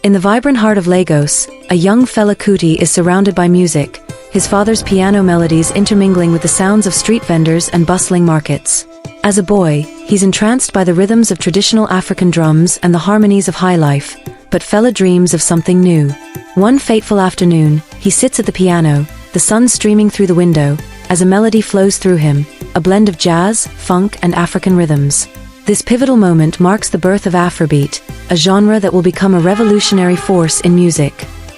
In the vibrant heart of Lagos, a young Fela Kuti is surrounded by music, his father's piano melodies intermingling with the sounds of street vendors and bustling markets. As a boy, he's entranced by the rhythms of traditional African drums and the harmonies of high life, but Fela dreams of something new. One fateful afternoon, he sits at the piano, the sun streaming through the window, as a melody flows through him, a blend of jazz, funk, and African rhythms. This pivotal moment marks the birth of Afrobeat, a genre that will become a revolutionary force in music.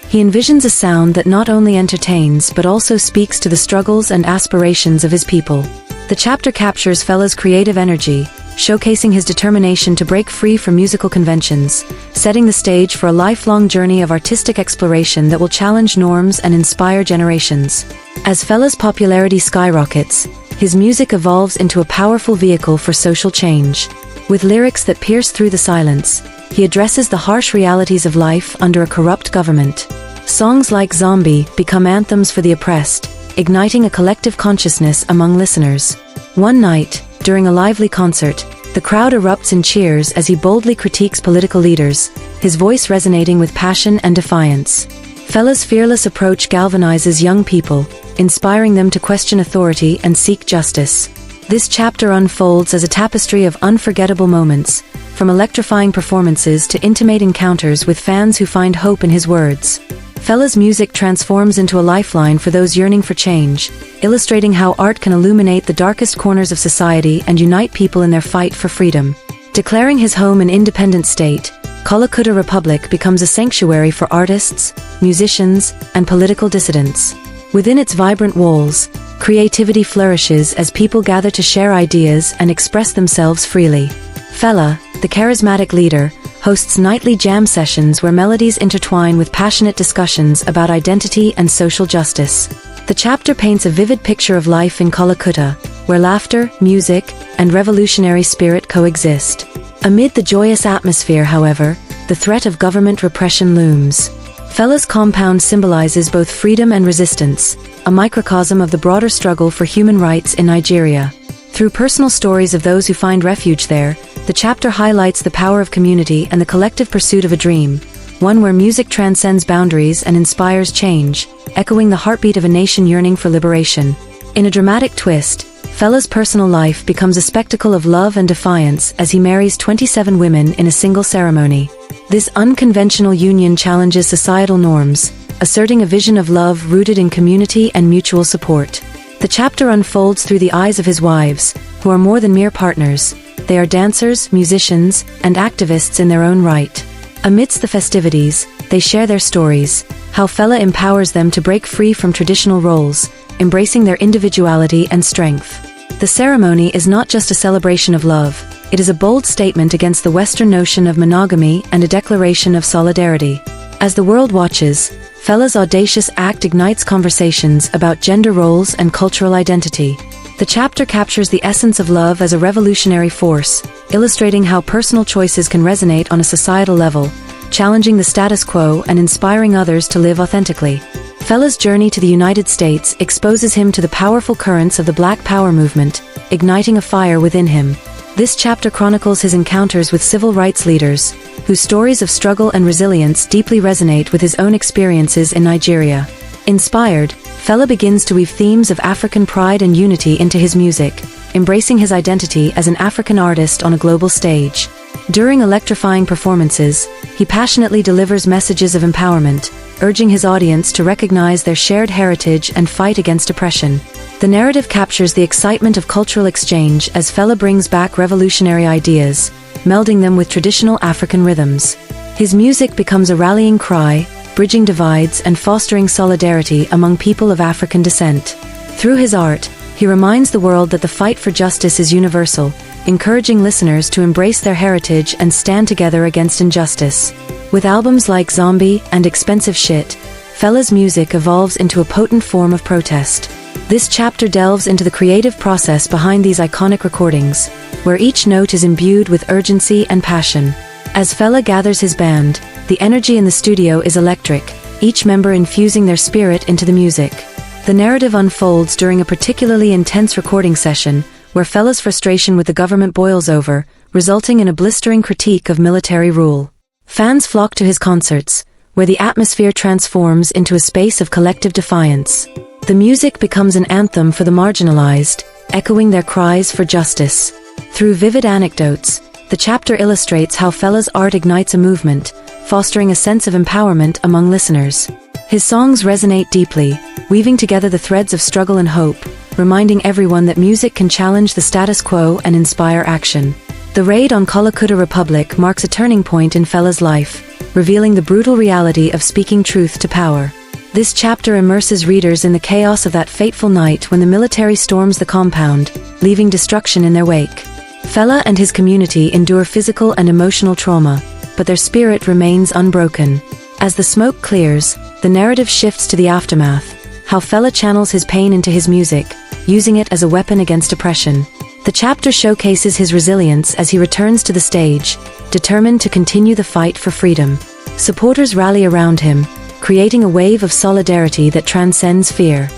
He envisions a sound that not only entertains but also speaks to the struggles and aspirations of his people. The chapter captures Fela's creative energy, showcasing his determination to break free from musical conventions, setting the stage for a lifelong journey of artistic exploration that will challenge norms and inspire generations. As Fela's popularity skyrockets, his music evolves into a powerful vehicle for social change. With lyrics that pierce through the silence, he addresses the harsh realities of life under a corrupt government. Songs like Zombie become anthems for the oppressed, igniting a collective consciousness among listeners. One night, during a lively concert, the crowd erupts in cheers as he boldly critiques political leaders, his voice resonating with passion and defiance. Fela's fearless approach galvanizes young people, inspiring them to question authority and seek justice. This chapter unfolds as a tapestry of unforgettable moments, from electrifying performances to intimate encounters with fans who find hope in his words. Fela's music transforms into a lifeline for those yearning for change, illustrating how art can illuminate the darkest corners of society and unite people in their fight for freedom. Declaring his home an independent state, Kalakuta Republic becomes a sanctuary for artists, musicians, and political dissidents. Within its vibrant walls, creativity flourishes as people gather to share ideas and express themselves freely. Fela, the charismatic leader, hosts nightly jam sessions where melodies intertwine with passionate discussions about identity and social justice. The chapter paints a vivid picture of life in Kalakuta, where laughter, music, and revolutionary spirit coexist. Amid the joyous atmosphere, however, the threat of government repression looms. Fela's compound symbolizes both freedom and resistance, a microcosm of the broader struggle for human rights in Nigeria. Through personal stories of those who find refuge there, the chapter highlights the power of community and the collective pursuit of a dream, one where music transcends boundaries and inspires change, echoing the heartbeat of a nation yearning for liberation. In a dramatic twist, Fela's personal life becomes a spectacle of love and defiance as he marries 27 women in a single ceremony. This unconventional union challenges societal norms, asserting a vision of love rooted in community and mutual support. The chapter unfolds through the eyes of his wives, who are more than mere partners. They are dancers, musicians, and activists in their own right. Amidst the festivities, they share their stories, how Fela empowers them to break free from traditional roles, embracing their individuality and strength. The ceremony is not just a celebration of love, it is a bold statement against the Western notion of monogamy and a declaration of solidarity. As the world watches, Fela's audacious act ignites conversations about gender roles and cultural identity. The chapter captures the essence of love as a revolutionary force, illustrating how personal choices can resonate on a societal level, challenging the status quo and inspiring others to live authentically. Fela's journey to the United States exposes him to the powerful currents of the Black Power movement, igniting a fire within him. This chapter chronicles his encounters with civil rights leaders, whose stories of struggle and resilience deeply resonate with his own experiences in Nigeria. Inspired, Fela begins to weave themes of African pride and unity into his music, embracing his identity as an African artist on a global stage. During electrifying performances, he passionately delivers messages of empowerment, urging his audience to recognize their shared heritage and fight against oppression. The narrative captures the excitement of cultural exchange as Fela brings back revolutionary ideas, melding them with traditional African rhythms. His music becomes a rallying cry, bridging divides and fostering solidarity among people of African descent. Through his art, he reminds the world that the fight for justice is universal, encouraging listeners to embrace their heritage and stand together against injustice. With albums like Zombie and Expensive Shit, Fela's music evolves into a potent form of protest. This chapter delves into the creative process behind these iconic recordings, where each note is imbued with urgency and passion. As Fela gathers his band, the energy in the studio is electric, each member infusing their spirit into the music. The narrative unfolds during a particularly intense recording session, where Fela's frustration with the government boils over, resulting in a blistering critique of military rule. Fans flock to his concerts, where the atmosphere transforms into a space of collective defiance. The music becomes an anthem for the marginalized, echoing their cries for justice. Through vivid anecdotes, the chapter illustrates how Fela's art ignites a movement, fostering a sense of empowerment among listeners. His songs resonate deeply, weaving together the threads of struggle and hope, reminding everyone that music can challenge the status quo and inspire action. The raid on Kalakuta Republic marks a turning point in Fela's life, revealing the brutal reality of speaking truth to power. This chapter immerses readers in the chaos of that fateful night when the military storms the compound, leaving destruction in their wake. Fela and his community endure physical and emotional trauma, but their spirit remains unbroken. As the smoke clears, the narrative shifts to the aftermath, how Fela channels his pain into his music, using it as a weapon against oppression. The chapter showcases his resilience as he returns to the stage, determined to continue the fight for freedom. Supporters rally around him, creating a wave of solidarity that transcends fear.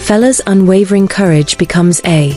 Fela's unwavering courage becomes a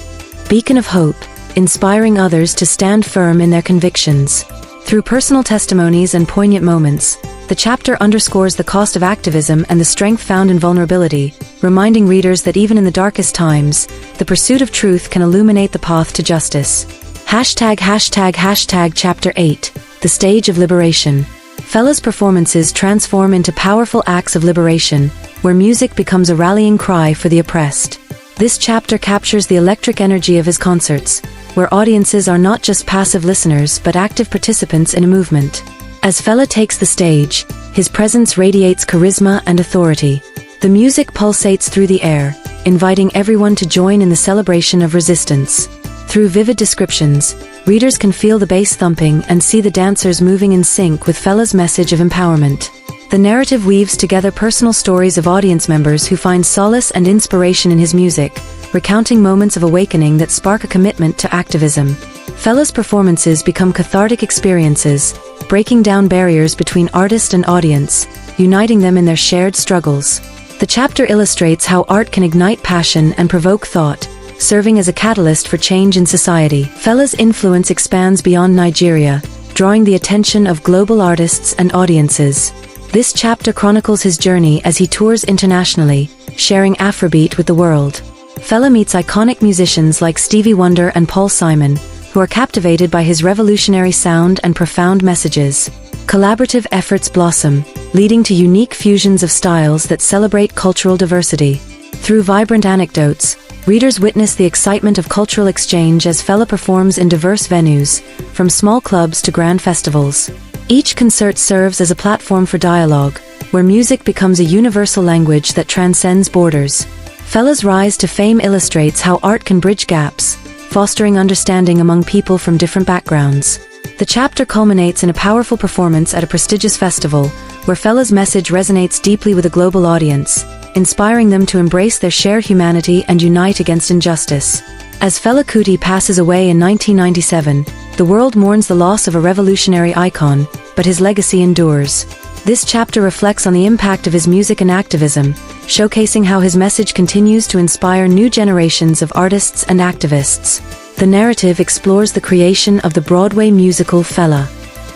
beacon of hope, inspiring others to stand firm in their convictions. Through personal testimonies and poignant moments, the chapter underscores the cost of activism and the strength found in vulnerability, reminding readers that even in the darkest times, the pursuit of truth can illuminate the path to justice. ##### Chapter 8, The Stage of Liberation. Fela's performances transform into powerful acts of liberation, where music becomes a rallying cry for the oppressed. This chapter captures the electric energy of his concerts, where audiences are not just passive listeners but active participants in a movement. As Fela takes the stage, his presence radiates charisma and authority. The music pulsates through the air, inviting everyone to join in the celebration of resistance. Through vivid descriptions, readers can feel the bass thumping and see the dancers moving in sync with Fela's message of empowerment. The narrative weaves together personal stories of audience members who find solace and inspiration in his music, recounting moments of awakening that spark a commitment to activism. Fela's performances become cathartic experiences, breaking down barriers between artist and audience, uniting them in their shared struggles. The chapter illustrates how art can ignite passion and provoke thought, serving as a catalyst for change in society. Fela's influence expands beyond Nigeria, drawing the attention of global artists and audiences. This chapter chronicles his journey as he tours internationally, sharing Afrobeat with the world. Fela meets iconic musicians like Stevie Wonder and Paul Simon, who are captivated by his revolutionary sound and profound messages. Collaborative efforts blossom, leading to unique fusions of styles that celebrate cultural diversity. Through vibrant anecdotes, readers witness the excitement of cultural exchange as Fela performs in diverse venues, from small clubs to grand festivals. Each concert serves as a platform for dialogue, where music becomes a universal language that transcends borders. Fela's rise to fame illustrates how art can bridge gaps, fostering understanding among people from different backgrounds. The chapter culminates in a powerful performance at a prestigious festival, where Fela's message resonates deeply with a global audience, inspiring them to embrace their shared humanity and unite against injustice. As Fela Kuti passes away in 1997, the world mourns the loss of a revolutionary icon, but his legacy endures. This chapter reflects on the impact of his music and activism, showcasing how his message continues to inspire new generations of artists and activists. The narrative explores the creation of the Broadway musical Fela,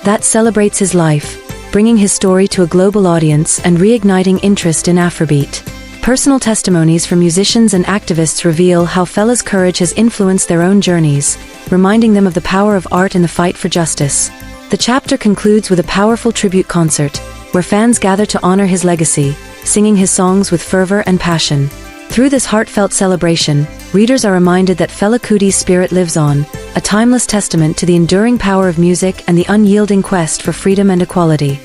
that celebrates his life, bringing his story to a global audience and reigniting interest in Afrobeat. Personal testimonies from musicians and activists reveal how Fela's courage has influenced their own journeys, reminding them of the power of art in the fight for justice. The chapter concludes with a powerful tribute concert, where fans gather to honor his legacy, singing his songs with fervor and passion. Through this heartfelt celebration, readers are reminded that Fela Kuti's spirit lives on, a timeless testament to the enduring power of music and the unyielding quest for freedom and equality.